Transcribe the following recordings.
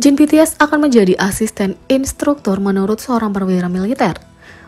Jin BTS akan menjadi asisten instruktur menurut seorang perwira militer.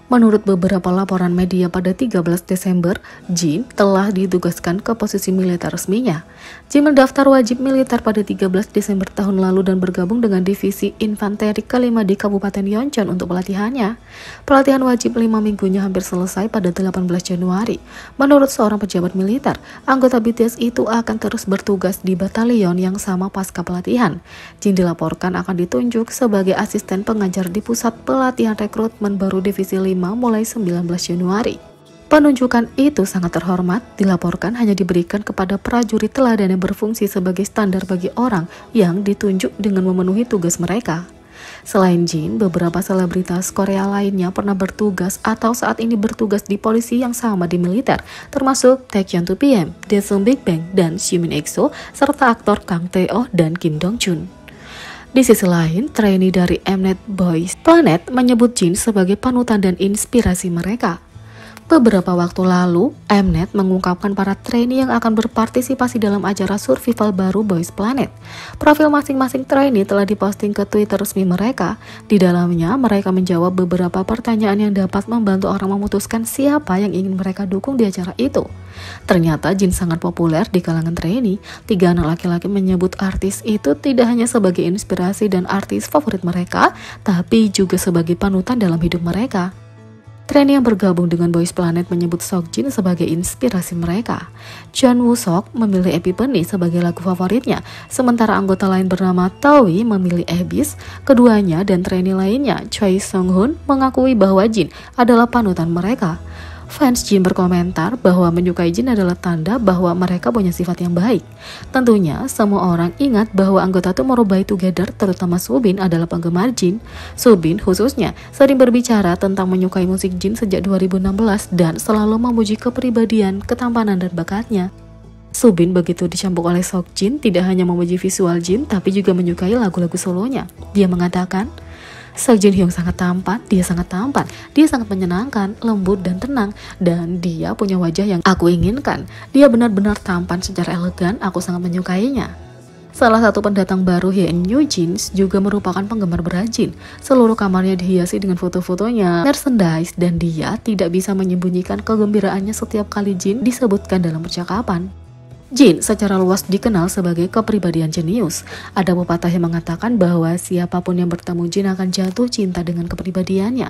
Menurut beberapa laporan media pada 13 Desember, Jin telah ditugaskan ke posisi militer resminya. Jin mendaftar wajib militer pada 13 Desember tahun lalu dan bergabung dengan divisi infanteri kelima di Kabupaten Yeoncheon untuk pelatihannya. Pelatihan wajib 5 minggunya hampir selesai pada 18 Januari. Menurut seorang pejabat militer, anggota BTS itu akan terus bertugas di batalion yang sama pasca pelatihan. Jin dilaporkan akan ditunjuk sebagai asisten pengajar di pusat pelatihan rekrutmen baru divisi 5 mulai 19 Januari. Penunjukan itu sangat terhormat, dilaporkan hanya diberikan kepada prajurit teladan yang berfungsi sebagai standar bagi orang yang ditunjuk dengan memenuhi tugas mereka. Selain Jin, beberapa selebritas Korea lainnya pernah bertugas atau saat ini bertugas di polisi yang sama di militer, termasuk Taecyeon 2PM, Daesung Big Bang, dan Jimin EXO, serta aktor Kang Tae-oh dan Kim Dong Chun. Di sisi lain, trainee dari Mnet Boys Planet menyebut Jin sebagai panutan dan inspirasi mereka. Beberapa waktu lalu, Mnet mengungkapkan para trainee yang akan berpartisipasi dalam acara survival baru Boys Planet. Profil masing-masing trainee telah diposting ke Twitter resmi mereka. Di dalamnya, mereka menjawab beberapa pertanyaan yang dapat membantu orang memutuskan siapa yang ingin mereka dukung di acara itu. Ternyata Jin sangat populer di kalangan trainee. 3 anak laki-laki menyebut artis itu tidak hanya sebagai inspirasi dan artis favorit mereka, tapi juga sebagai panutan dalam hidup mereka. Trainee yang bergabung dengan Boys Planet menyebut Seokjin sebagai inspirasi mereka. Jeon Woo Seok memilih Epiphany sebagai lagu favoritnya, sementara anggota lain bernama Towi memilih Abyss. Keduanya dan trainee lainnya, Choi Sung Hoon, mengakui bahwa Jin adalah panutan mereka. Fans Jin berkomentar bahwa menyukai Jin adalah tanda bahwa mereka punya sifat yang baik. Tentunya, semua orang ingat bahwa anggota Tomorrow X Together, terutama Soobin, adalah penggemar Jin. Soobin khususnya sering berbicara tentang menyukai musik Jin sejak 2016 dan selalu memuji kepribadian, ketampanan, dan bakatnya. Soobin begitu dicambuk oleh Seokjin tidak hanya memuji visual Jin, tapi juga menyukai lagu-lagu solonya. Dia mengatakan, Seok Jin Hyung sangat tampan, dia sangat menyenangkan, lembut dan tenang, dan dia punya wajah yang aku inginkan. Dia benar-benar tampan secara elegan, aku sangat menyukainya. Salah satu pendatang baru Hyun Yoo Jin juga merupakan penggemar berat Jin. Seluruh kamarnya dihiasi dengan foto-fotonya, merchandise, dan dia tidak bisa menyembunyikan kegembiraannya setiap kali Jin disebutkan dalam percakapan. Jin secara luas dikenal sebagai kepribadian jenius. Ada pepatah yang mengatakan bahwa siapapun yang bertemu Jin akan jatuh cinta dengan kepribadiannya.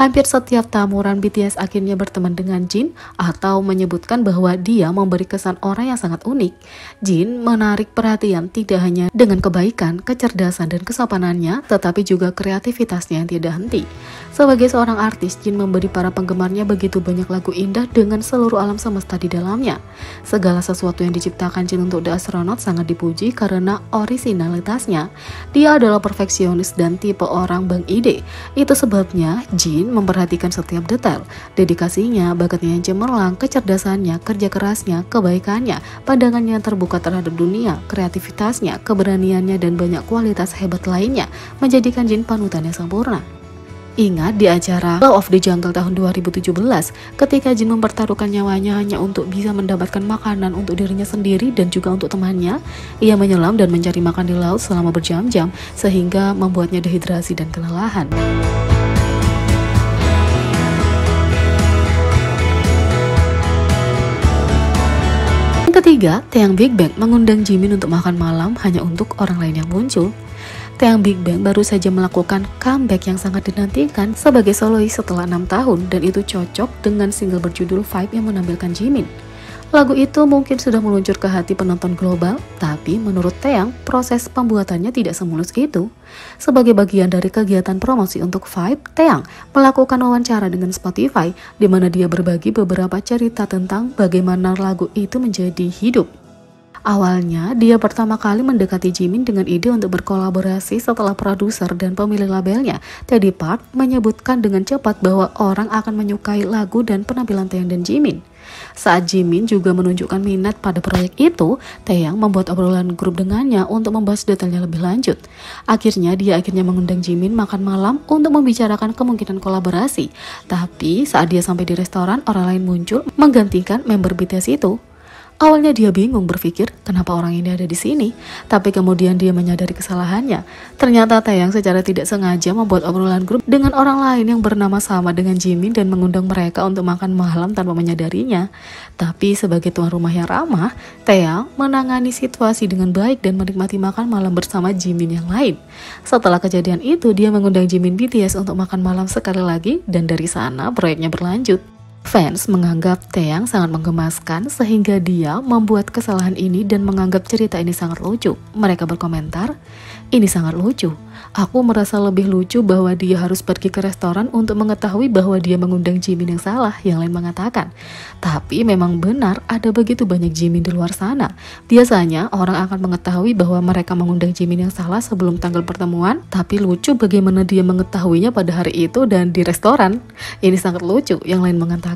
Hampir setiap tamuran BTS akhirnya berteman dengan Jin atau menyebutkan bahwa dia memberi kesan orang yang sangat unik. Jin menarik perhatian tidak hanya dengan kebaikan, kecerdasan, dan kesopanannya, tetapi juga kreativitasnya yang tidak henti. Sebagai seorang artis, Jin memberi para penggemarnya begitu banyak lagu indah dengan seluruh alam semesta di dalamnya. Segala sesuatu yang diciptakan Jin untuk The Astronaut sangat dipuji karena orisinalitasnya. Dia adalah perfeksionis dan tipe orang bang ide. Itu sebabnya Jin memperhatikan setiap detail. Dedikasinya, bakatnya yang cemerlang, kecerdasannya, kerja kerasnya, kebaikannya, pandangannya yang terbuka terhadap dunia, kreativitasnya, keberaniannya, dan banyak kualitas hebat lainnya menjadikan Jin panutan yang sempurna. Ingat di acara Law of the Jungle tahun 2017, ketika Jin mempertaruhkan nyawanya hanya untuk bisa mendapatkan makanan untuk dirinya sendiri dan juga untuk temannya, ia menyelam dan mencari makan di laut selama berjam-jam sehingga membuatnya dehidrasi dan kelelahan. Yang ketiga, Taeyang Big Bang mengundang Jimin untuk makan malam hanya untuk orang lain yang muncul. Taeyang Big Bang baru saja melakukan comeback yang sangat dinantikan sebagai solois setelah 6 tahun, dan itu cocok dengan single berjudul Vibe yang menampilkan Jimin. Lagu itu mungkin sudah meluncur ke hati penonton global, tapi menurut Taeyang, proses pembuatannya tidak semulus itu. Sebagai bagian dari kegiatan promosi untuk Vibe, Taeyang melakukan wawancara dengan Spotify, di mana dia berbagi beberapa cerita tentang bagaimana lagu itu menjadi hidup. Awalnya, dia pertama kali mendekati Jimin dengan ide untuk berkolaborasi setelah produser dan pemilik labelnya, Teddy Park, menyebutkan dengan cepat bahwa orang akan menyukai lagu dan penampilan Taeyang dan Jimin. Saat Jimin juga menunjukkan minat pada proyek itu, Taeyang membuat obrolan grup dengannya untuk membahas detailnya lebih lanjut. Akhirnya, dia mengundang Jimin makan malam untuk membicarakan kemungkinan kolaborasi. Tapi, saat dia sampai di restoran, orang lain muncul menggantikan member BTS itu. Awalnya dia bingung berpikir kenapa orang ini ada di sini, tapi kemudian dia menyadari kesalahannya. Ternyata Taeyang secara tidak sengaja membuat obrolan grup dengan orang lain yang bernama sama dengan Jimin dan mengundang mereka untuk makan malam tanpa menyadarinya. Tapi sebagai tuan rumah yang ramah, Taeyang menangani situasi dengan baik dan menikmati makan malam bersama Jimin yang lain. Setelah kejadian itu, dia mengundang Jimin BTS untuk makan malam sekali lagi dan dari sana proyeknya berlanjut. Fans menganggap Taeyang sangat menggemaskan sehingga dia membuat kesalahan ini dan menganggap cerita ini sangat lucu. Mereka berkomentar, "Ini sangat lucu. Aku merasa lebih lucu bahwa dia harus pergi ke restoran untuk mengetahui bahwa dia mengundang Jimin yang salah," yang lain mengatakan. Tapi memang benar ada begitu banyak Jimin di luar sana. Biasanya orang akan mengetahui bahwa mereka mengundang Jimin yang salah sebelum tanggal pertemuan, tapi lucu bagaimana dia mengetahuinya pada hari itu dan di restoran. Ini sangat lucu, yang lain mengatakan.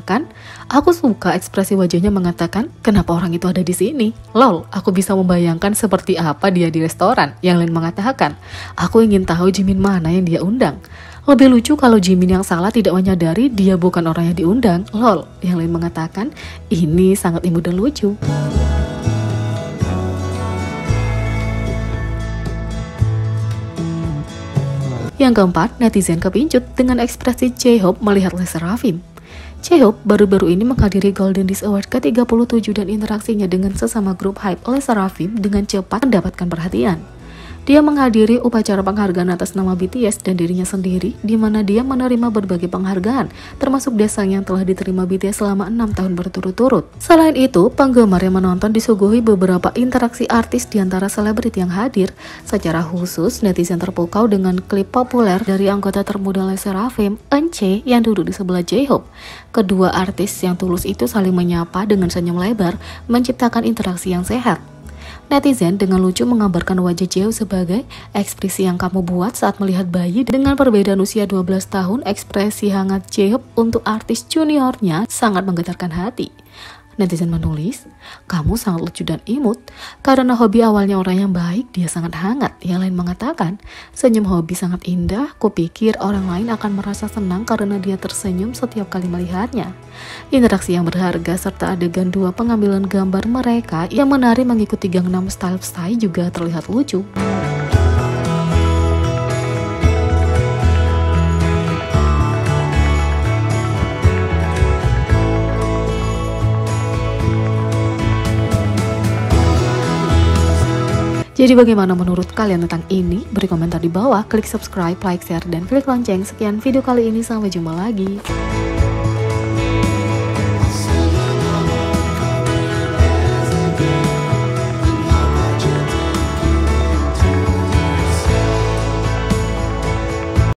Aku suka ekspresi wajahnya mengatakan, "Kenapa orang itu ada di sini? Lol, aku bisa membayangkan seperti apa dia di restoran," yang lain mengatakan. "Aku ingin tahu Jimin mana yang dia undang. Lebih lucu kalau Jimin yang salah tidak menyadari dia bukan orang yang diundang. Lol," yang lain mengatakan. Ini sangat imut dan lucu. Yang keempat, netizen kepincut dengan ekspresi J-Hope melihat Les Sserafim. J-Hope baru-baru ini menghadiri Golden Disc Award ke-37 dan interaksinya dengan sesama grup hype Les Sserafim dengan cepat mendapatkan perhatian. Dia menghadiri upacara penghargaan atas nama BTS dan dirinya sendiri, di mana dia menerima berbagai penghargaan, termasuk desang yang telah diterima BTS selama 6 tahun berturut-turut. Selain itu, penggemar yang menonton disuguhi beberapa interaksi artis di antara selebriti yang hadir. Secara khusus, netizen terpukau dengan klip populer dari anggota termuda Les Sserafim, Eunchae, yang duduk di sebelah J-Hope. Kedua artis yang tulus itu saling menyapa dengan senyum lebar, menciptakan interaksi yang sehat. Netizen dengan lucu menggambarkan wajah J-Hope sebagai ekspresi yang kamu buat saat melihat bayi. Dengan perbedaan usia 12 tahun, ekspresi hangat J-Hope untuk artis juniornya sangat menggetarkan hati. Netizen menulis, "Kamu sangat lucu dan imut. Karena hobi awalnya orang yang baik, dia sangat hangat." Yang lain mengatakan, "Senyum hobi sangat indah. Kupikir orang lain akan merasa senang karena dia tersenyum setiap kali melihatnya." Interaksi yang berharga serta adegan dua pengambilan gambar mereka yang menari mengikuti Gangnam Style juga terlihat lucu. Jadi bagaimana menurut kalian tentang ini? Beri komentar di bawah, klik subscribe, like, share, dan klik lonceng. Sekian video kali ini, sampai jumpa lagi.